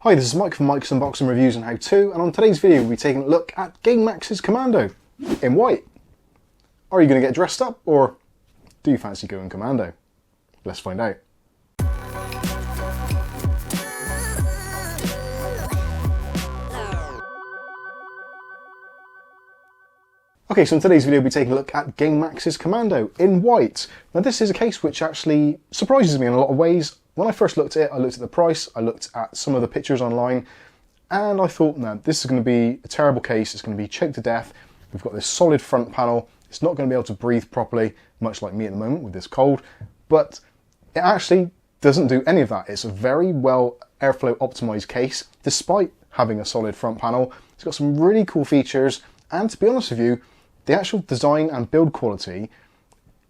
Hi, this is Mike from Mike's Unboxing Reviews and How To, and on today's video we'll be taking a look at Gamemax's Commando in white. Are you going to get dressed up, or do you fancy going commando? Let's find out. Okay, so in today's video we'll be taking a look at Gamemax's Commando in white. Now this is a case which actually surprises me in a lot of ways. When I first looked at it, I looked at the price, I looked at some of the pictures online, and I thought, no, this is going to be a terrible case, it's going to be choked to death. We've got this solid front panel, it's not going to be able to breathe properly, much like me at the moment with this cold, but it actually doesn't do any of that. It's a very well airflow optimized case, despite having a solid front panel. It's got some really cool features, and to be honest with you, the actual design and build quality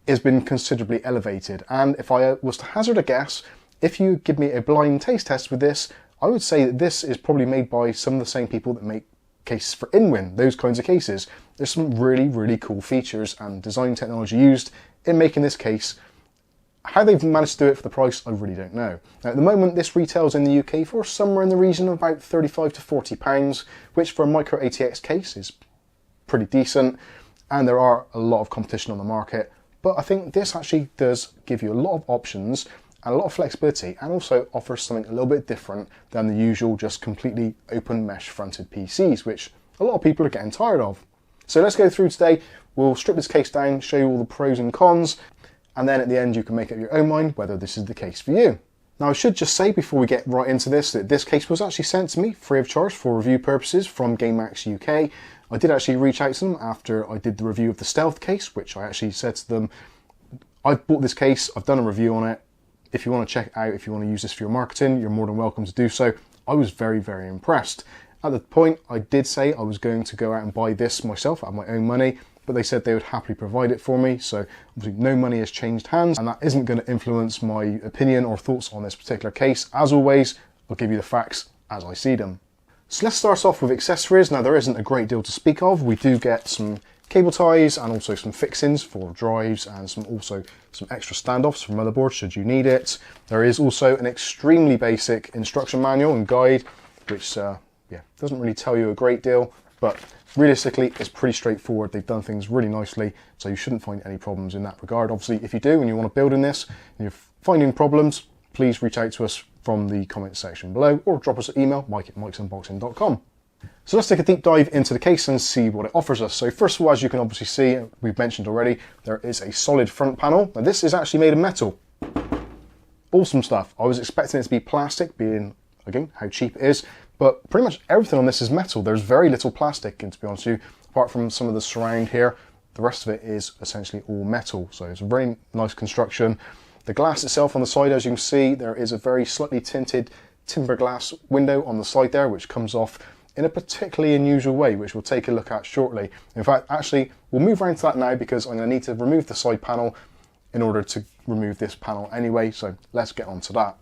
has been considerably elevated. And if I was to hazard a guess, if you give me a blind taste test with this, I would say that this is probably made by some of the same people that make cases for in-win, those kinds of cases. There's some really, really cool features and design technology used in making this case. How they've managed to do it for the price, I really don't know. Now, at the moment, this retails in the UK for somewhere in the region of about £35 to £40, which for a Micro-ATX case is pretty decent. And there are a lot of competition on the market, but I think this actually does give you a lot of options and a lot of flexibility, and also offers something a little bit different than the usual just completely open mesh fronted PCs, which a lot of people are getting tired of. So let's go through today. We'll strip this case down, show you all the pros and cons, and then at the end you can make up your own mind whether this is the case for you. Now I should just say before we get right into this that this case was actually sent to me free of charge for review purposes from Gamemax UK. I did actually reach out to them after I did the review of the Stealth case, which I actually said to them, I've bought this case, I've done a review on it. If you want to check it out, if you want to use this for your marketing, you're more than welcome to do so. I was very, very impressed. At the point, I did say I was going to go out and buy this myself out of my own money, but they said they would happily provide it for me. So obviously no money has changed hands, and that isn't going to influence my opinion or thoughts on this particular case. As always, I'll give you the facts as I see them. So let's start off with accessories. Now there isn't a great deal to speak of. We do get some cable ties and also some fixings for drives, and also some extra standoffs for motherboards should you need it. There is also an extremely basic instruction manual and guide, which doesn't really tell you a great deal, but realistically it's pretty straightforward. They've done things really nicely, so you shouldn't find any problems in that regard. Obviously, if you do and you want to build in this and you're finding problems, please reach out to us from the comments section below, or drop us an email, mike@mikesunboxing.com. So let's take a deep dive into the case and see what it offers us. So first of all, as you can obviously see, we've mentioned already, there is a solid front panel. Now this is actually made of metal. Awesome stuff. I was expecting it to be plastic, being, again, how cheap it is, but pretty much everything on this is metal. There's very little plastic, and to be honest with you, apart from some of the surround here, the rest of it is essentially all metal. So it's a very nice construction. The glass itself on the side, as you can see, there is a very slightly tinted timber glass window on the side there, which comes off in a particularly unusual way, which we'll take a look at shortly. In fact, actually, we'll move around to that now because I'm going to need to remove the side panel in order to remove this panel anyway, so let's get on to that.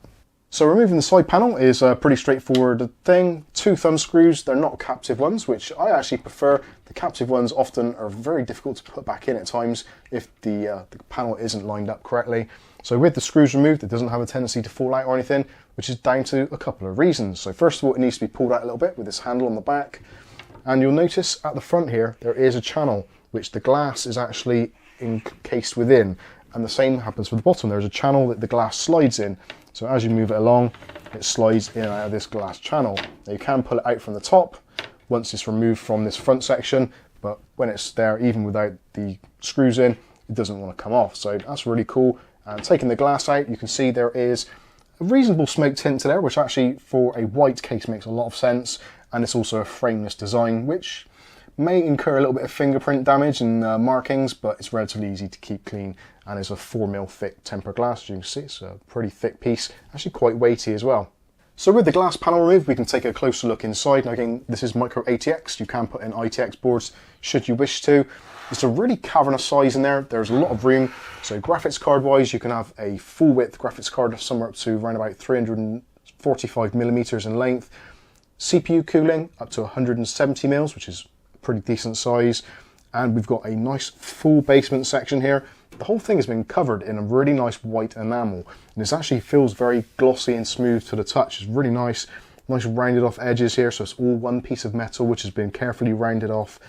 So removing the side panel is a pretty straightforward thing. 2 thumb screws, they're not captive ones, which I actually prefer. The captive ones often are very difficult to put back in at times if the panel isn't lined up correctly. So with the screws removed, it doesn't have a tendency to fall out or anything, which is down to a couple of reasons. So first of all, it needs to be pulled out a little bit with this handle on the back. And you'll notice at the front here, there is a channel, which the glass is actually encased within. And the same happens for the bottom. There's a channel that the glass slides in. So as you move it along, it slides in and out of this glass channel. Now you can pull it out from the top once it's removed from this front section, but when it's there, even without the screws in, it doesn't want to come off. So that's really cool. And taking the glass out, you can see there is a reasonable smoke tint to there, which actually for a white case makes a lot of sense. And it's also a frameless design, which may incur a little bit of fingerprint damage and markings, but it's relatively easy to keep clean. And it's a 4mm thick tempered glass, as you can see. It's a pretty thick piece, actually quite weighty as well. So with the glass panel removed, we can take a closer look inside. Now again, this is Micro-ATX. You can put in ITX boards should you wish to. It's a really cavernous size in there. There's a lot of room. So graphics card wise, you can have a full width graphics card somewhere up to around about 345mm in length. CPU cooling up to 170mm, which is a pretty decent size. And we've got a nice full basement section here. The whole thing has been covered in a really nice white enamel, and this actually feels very glossy and smooth to the touch. It's really nice. Nice rounded off edges here, so it's all one piece of metal which has been carefully rounded off.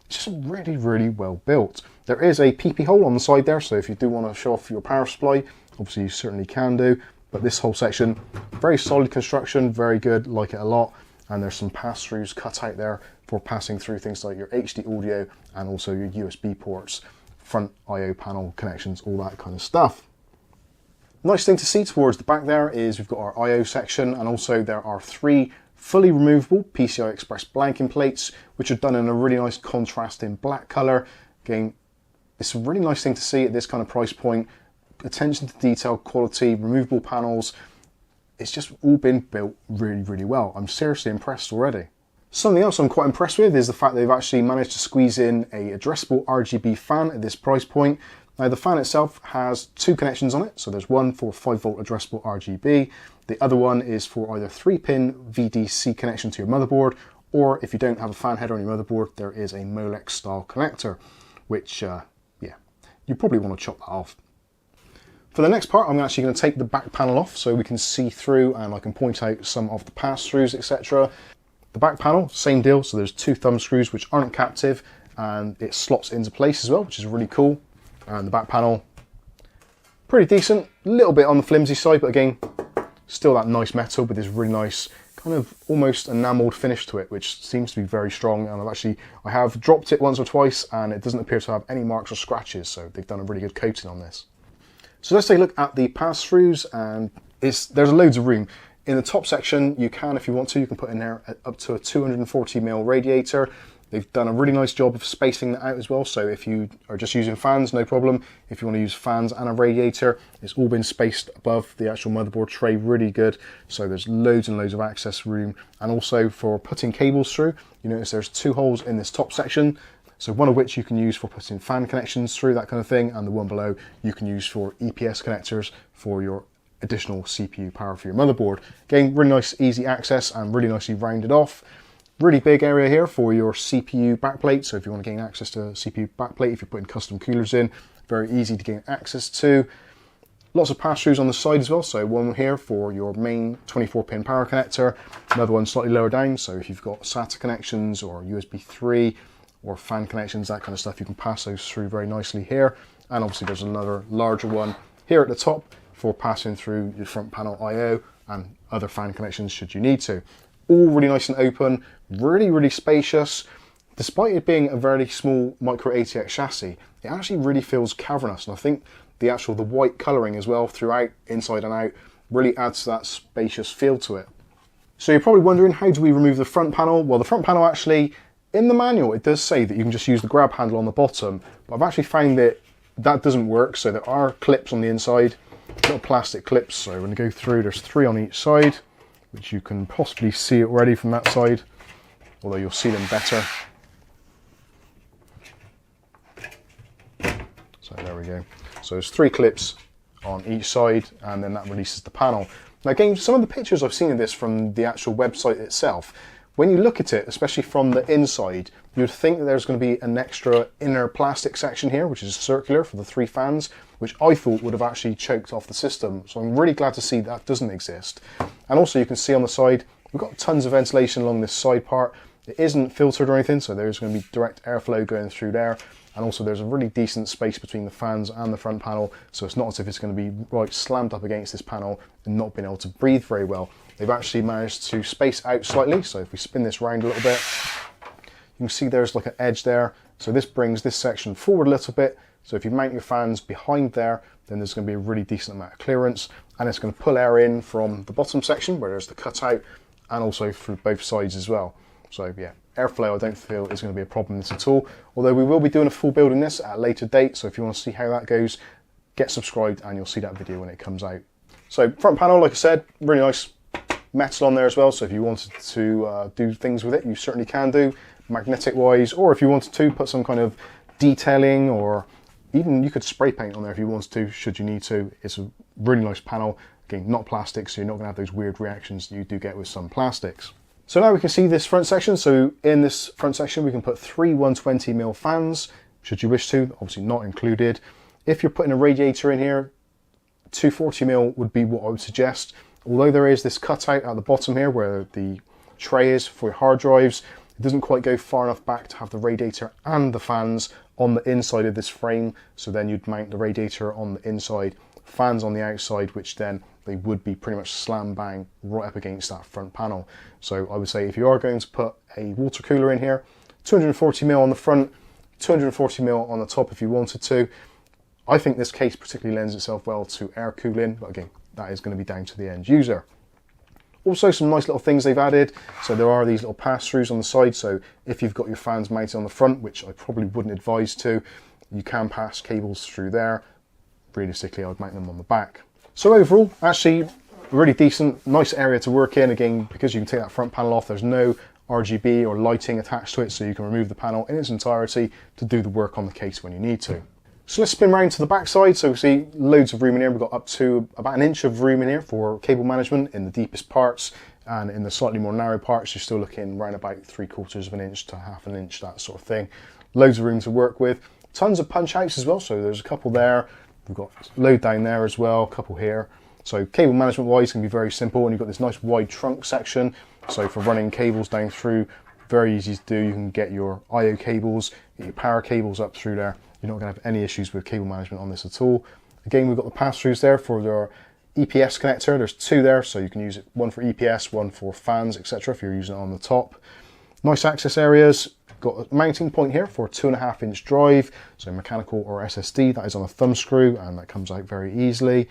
It's just really, really well built. There is a PP hole on the side there, so if you do want to show off your power supply, obviously you certainly can do. But this whole section, very solid construction, very good, like it a lot. And there's some pass-throughs cut out there for passing through things like your HD audio and also your USB ports, front I/O panel connections, all that kind of stuff. Nice thing to see towards the back there is we've got our I/O section, and also there are 3 fully removable PCI Express blanking plates, which are done in a really nice contrast in black color. Again, it's a really nice thing to see at this kind of price point. Attention to detail, quality, removable panels. It's just all been built really, really well. I'm seriously impressed already. Something else I'm quite impressed with is the fact they've actually managed to squeeze in a addressable RGB fan at this price point. Now the fan itself has 2 connections on it, so there's one for 5V addressable RGB, the other one is for either 3-pin VDC connection to your motherboard, or if you don't have a fan header on your motherboard, there is a Molex style connector, which, yeah, you probably want to chop that off. For the next part, I'm actually going to take the back panel off so we can see through and I can point out some of the pass-throughs, etc. The back panel, same deal, so there's 2 thumb screws which aren't captive and it slots into place as well, which is really cool. And the back panel, pretty decent, a little bit on the flimsy side, but again, still that nice metal with this really nice kind of almost enameled finish to it, which seems to be very strong. And I have dropped it once or twice and it doesn't appear to have any marks or scratches, so they've done a really good coating on this. So let's take a look at the pass-throughs, and there's loads of room. In the top section, you can, if you want to, you can put in there up to a 240mm radiator. They've done a really nice job of spacing that out as well, so if you are just using fans, no problem. If you want to use fans and a radiator, it's all been spaced above the actual motherboard tray, really good. So there's loads and loads of access room, and also for putting cables through, you notice there's 2 holes in this top section. So one of which you can use for putting fan connections through, that kind of thing, and the one below you can use for EPS connectors for your additional CPU power for your motherboard. Again, really nice, easy access and really nicely rounded off. Really big area here for your CPU backplate, so if you want to gain access to a CPU backplate, if you're putting custom coolers in, very easy to gain access to. Lots of pass-throughs on the side as well, so one here for your main 24-pin power connector, another one slightly lower down, so if you've got SATA connections or USB 3, or fan connections, that kind of stuff, you can pass those through very nicely here. And obviously there's another larger one here at the top for passing through your front panel I/O and other fan connections should you need to. All really nice and open, really, really spacious. Despite it being a very small Micro-ATX chassis, it actually really feels cavernous, and I think the white colouring as well throughout, inside and out, really adds to that spacious feel to it. So you're probably wondering, how do we remove the front panel? Well, the front panel actually, in the manual, it does say that you can just use the grab handle on the bottom, but I've actually found that that doesn't work. So there are clips on the inside, little plastic clips. So when you go through, there's 3 on each side, which you can possibly see already from that side, although you'll see them better. So there we go. So there's 3 clips on each side, and then that releases the panel. Now again, some of the pictures I've seen of this from the actual website itself, when you look at it, especially from the inside, you'd think that there's going to be an extra inner plastic section here, which is circular for the 3 fans, which I thought would have actually choked off the system. So I'm really glad to see that doesn't exist. And also you can see on the side, we've got tons of ventilation along this side part. It isn't filtered or anything, so there's going to be direct airflow going through there. And also there's a really decent space between the fans and the front panel, so it's not as if it's going to be right slammed up against this panel and not being able to breathe very well. They've actually managed to space out slightly, so if we spin this round a little bit, you can see there's like an edge there. So this brings this section forward a little bit, so if you mount your fans behind there, then there's going to be a really decent amount of clearance, and it's going to pull air in from the bottom section where there's the cutout, and also through both sides as well. So yeah, airflow I don't feel is going to be a problem in this at all, although we will be doing a full build in this at a later date, so if you want to see how that goes, get subscribed and you'll see that video when it comes out. So front panel, like I said, really nice metal on there as well, so if you wanted to do things with it, you certainly can do, magnetic wise, or if you wanted to put some kind of detailing, or even you could spray paint on there if you wanted to, should you need to. It's a really nice panel, again not plastic, so you're not going to have those weird reactions that you do get with some plastics. So now we can see this front section. So in this front section we can put 3 120mm fans, should you wish to, obviously not included. If you're putting a radiator in here, 240mm would be what I would suggest. Although there is this cutout at the bottom here where the tray is for your hard drives, it doesn't quite go far enough back to have the radiator and the fans on the inside of this frame. So then you'd mount the radiator on the inside, fans on the outside, which then they would be pretty much slam bang right up against that front panel. So I would say if you are going to put a water cooler in here, 240mm on the front, 240mm on the top if you wanted to. I think this case particularly lends itself well to air cooling, but again, that is going to be down to the end user. Also, some nice little things they've added. So there are these little pass-throughs on the side. So if you've got your fans mounted on the front, which I probably wouldn't advise to, you can pass cables through there. Realistically, I would mount them on the back. So overall, actually really decent, nice area to work in. Again, because you can take that front panel off, there's no RGB or lighting attached to it, so you can remove the panel in its entirety to do the work on the case when you need to. So let's spin around to the back side. So we see loads of room in here. We've got up to about an inch of room in here for cable management in the deepest parts, and in the slightly more narrow parts you're still looking around about 3/4 of an inch to half an inch, that sort of thing. Loads of room to work with. Tons of punch outs as well, so there's a couple there. We've got load down there as well, a couple here. So cable management wise can be very simple, and you've got this nice wide trunk section. So for running cables down through, very easy to do. You can get your IO cables, get your power cables up through there. You're not going to have any issues with cable management on this at all. Again, we've got the pass-throughs there for your EPS connector. There's two there, so you can use it, one for EPS, one for fans, etc. if you're using it on the top. Nice access areas. Got a mounting point here for a 2.5-inch drive, so mechanical or SSD. That is on a thumb screw, and that comes out very easily.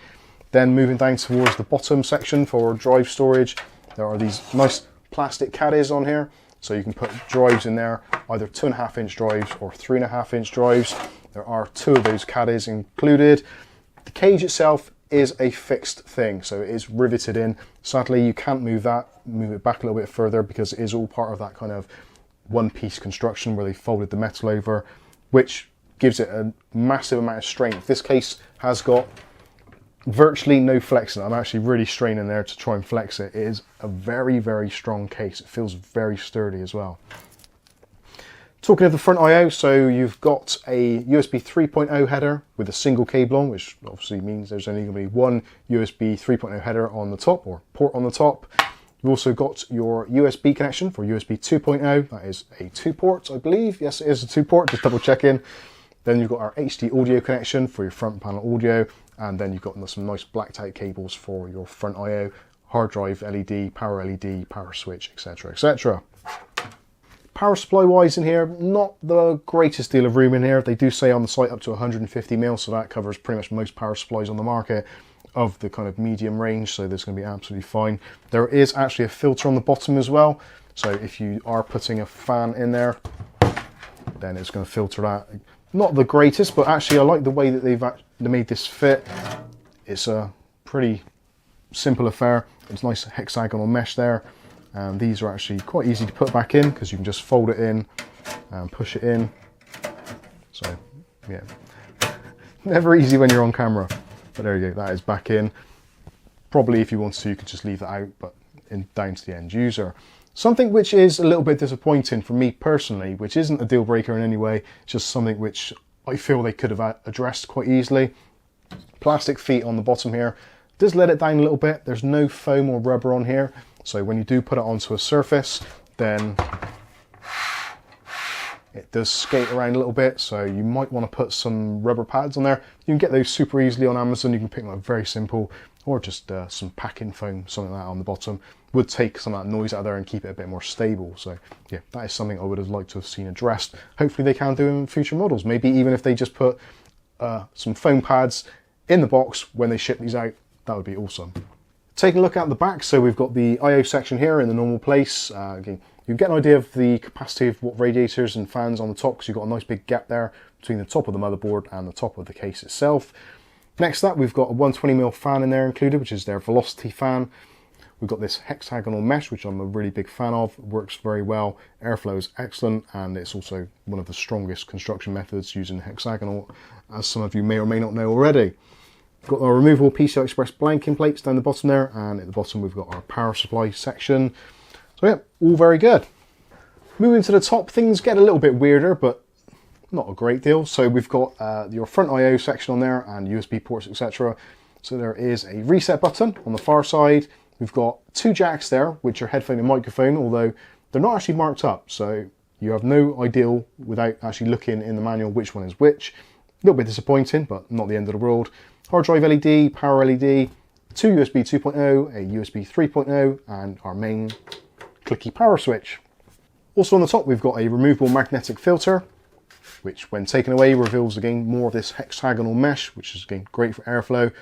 Then moving down towards the bottom section for drive storage, there are these nice plastic caddies on here. So you can put drives in there, either 2.5-inch drives or 3.5-inch drives. There are two of those caddies included. The cage itself is a fixed thing, so it is riveted in. Sadly, you can't move that, move it back a little bit further, because it is all part of that kind of one-piece construction where they folded the metal over, which gives it a massive amount of strength. This case has got virtually no flexing. I'm actually really straining there to try and flex it. It is a very, very strong case. It feels very sturdy as well. Talking of the front I/O, so you've got a USB 3.0 header with a single cable on, which obviously means there's only going to be one USB 3.0 header on the top, or port on the top. You've also got your USB connection for USB 2.0. That is a 2-port, I believe. Yes, it is a 2-port, just double checking. Then you've got our HD audio connection for your front panel audio, and then you've got some nice blacked out cables for your front I/O, hard drive LED, power switch, etc, etc. Power supply wise in here, not the greatest deal of room in here. They do say on the site up to 150mm, so that covers pretty much most power supplies on the market of the kind of medium range, so this is going to be absolutely fine. There is actually a filter on the bottom as well, so if you are putting a fan in there, then it's going to filter that. Not the greatest, but actually I like the way that they've made this fit. It's a pretty simple affair. It's nice hexagonal mesh there, and these are actually quite easy to put back in because you can just fold it in and push it in. So yeah, never easy when you're on camera, but there you go, that is back in. Probably if you wanted to, you could just leave that out, but down to the end user. Something which is a little bit disappointing for me personally, which isn't a deal breaker in any way, just something which I feel they could have addressed quite easily. Plastic feet on the bottom here. Does let it down a little bit. There's no foam or rubber on here, so when you do put it onto a surface, then it does skate around a little bit, so you might want to put some rubber pads on there. You can get those super easily on Amazon. You can pick them up very simple, or just some packing foam, something like that on the bottom. Would take some of that noise out of there and keep it a bit more stable. So yeah, that is something I would have liked to have seen addressed. Hopefully they can do in future models. Maybe even if they just put some foam pads in the box when they ship these out, that would be awesome. Taking a look at the back, so we've got the I/O section here in the normal place. Again, you get an idea of the capacity of what radiators and fans on the top, because you've got a nice big gap there between the top of the motherboard and the top of the case itself. Next up, we've got a 120mm fan in there included, which is their velocity fan. We've got this hexagonal mesh, which I'm a really big fan of. It works very well. Airflow is excellent, and it's also one of the strongest construction methods using hexagonal, as some of you may or may not know already. We've got our removable PCI Express blanking plates down the bottom there, and at the bottom we've got our power supply section. So yeah, all very good. Moving to the top, things get a little bit weirder, but not a great deal. So we've got your front I/O section on there and USB ports, etc. So there is a reset button on the far side. We've got two jacks there, which are headphone and microphone, although they're not actually marked up, so you have no idea without actually looking in the manual which one is which. A little bit disappointing, but not the end of the world. Hard drive LED, power LED, two USB 2.0, a USB 3.0, and our main clicky power switch. Also on the top, we've got a removable magnetic filter, which when taken away reveals again more of this hexagonal mesh, which is again great for airflow.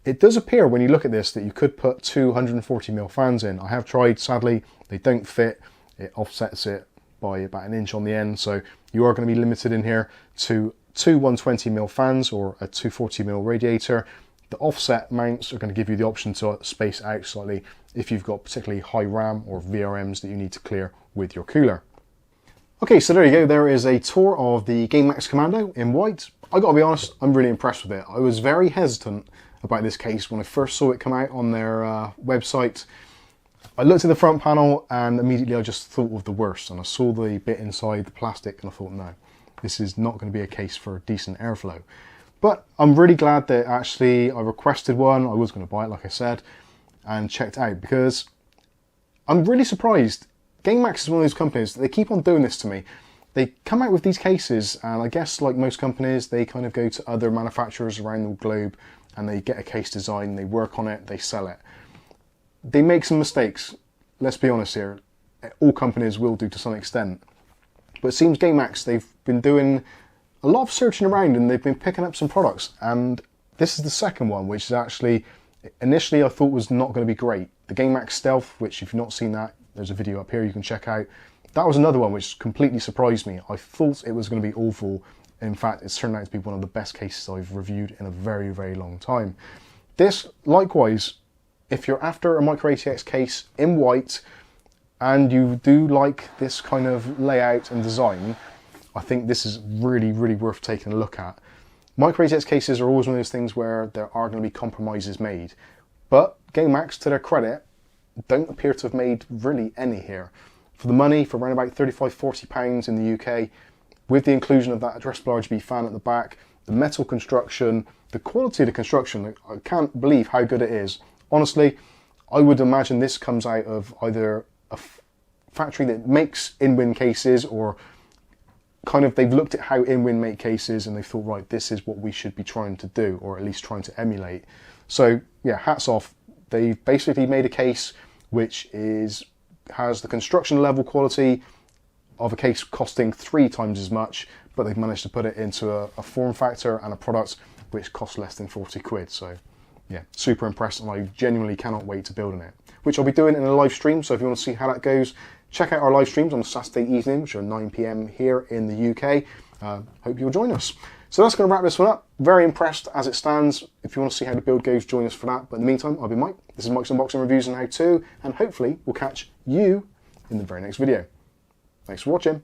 It does appear when you look at this that you could put two 140mm fans in. I have tried, sadly, they don't fit. It offsets it by about an inch on the end, so you are going to be limited in here to two 120mm fans or a 240mm radiator. The offset mounts are going to give you the option to space out slightly if you've got particularly high RAM or VRMs that you need to clear with your cooler. Okay, so there you go. There is a tour of the Gamemax Commando in white. I gotta be honest, I'm really impressed with it. I was very hesitant about this case when I first saw it come out on their website. I looked at the front panel and immediately I just thought of the worst, and I saw the bit inside the plastic and I thought, no, this is not going to be a case for decent airflow. But I'm really glad that actually I requested one. I was going to buy it, like I said, and checked out, because I'm really surprised. Gamemax is one of those companies, they keep on doing this to me. They come out with these cases, and I guess like most companies, they kind of go to other manufacturers around the globe and they get a case design, they work on it, they sell it. They make some mistakes, let's be honest here. All companies will do to some extent. But it seems Gamemax, they've been doing a lot of searching around and they've been picking up some products. And this is the second one, which is actually, initially I thought was not going to be great. The Gamemax Stealth, which if you've not seen that, there's a video up here you can check out. That was another one which completely surprised me. I thought it was going to be awful. In fact, it's turned out to be one of the best cases I've reviewed in a very, very long time. This, likewise, if you're after a Micro-ATX case in white and you do like this kind of layout and design, I think this is really, really worth taking a look at. Micro-ATX cases are always one of those things where there are going to be compromises made. But Gamemax, to their credit, don't appear to have made really any here. For the money, for around about £35–40 in the UK, with the inclusion of that addressable RGB fan at the back, the metal construction, the quality of the construction, I can't believe how good it is. Honestly, I would imagine this comes out of either a factory that makes in-win cases, or kind of they've looked at how in-win make cases and they thought, right, this is what we should be trying to do, or at least trying to emulate. So yeah, hats off. They've basically made a case which has the construction level quality of a case costing 3 times as much, but they've managed to put it into a form factor and a product which costs less than 40 quid. So yeah, super impressed, and I genuinely cannot wait to build on it, which I'll be doing in a live stream. So if you want to see how that goes, check out our live streams on Saturday evening, which are 9 PM here in the UK. Hope you'll join us. So that's going to wrap this one up. Very impressed as it stands. If you want to see how the build goes, join us for that. But in the meantime, I'll be Mike. This is Mike's Unboxing Reviews and How To, and hopefully we'll catch you in the very next video. Thanks for watching.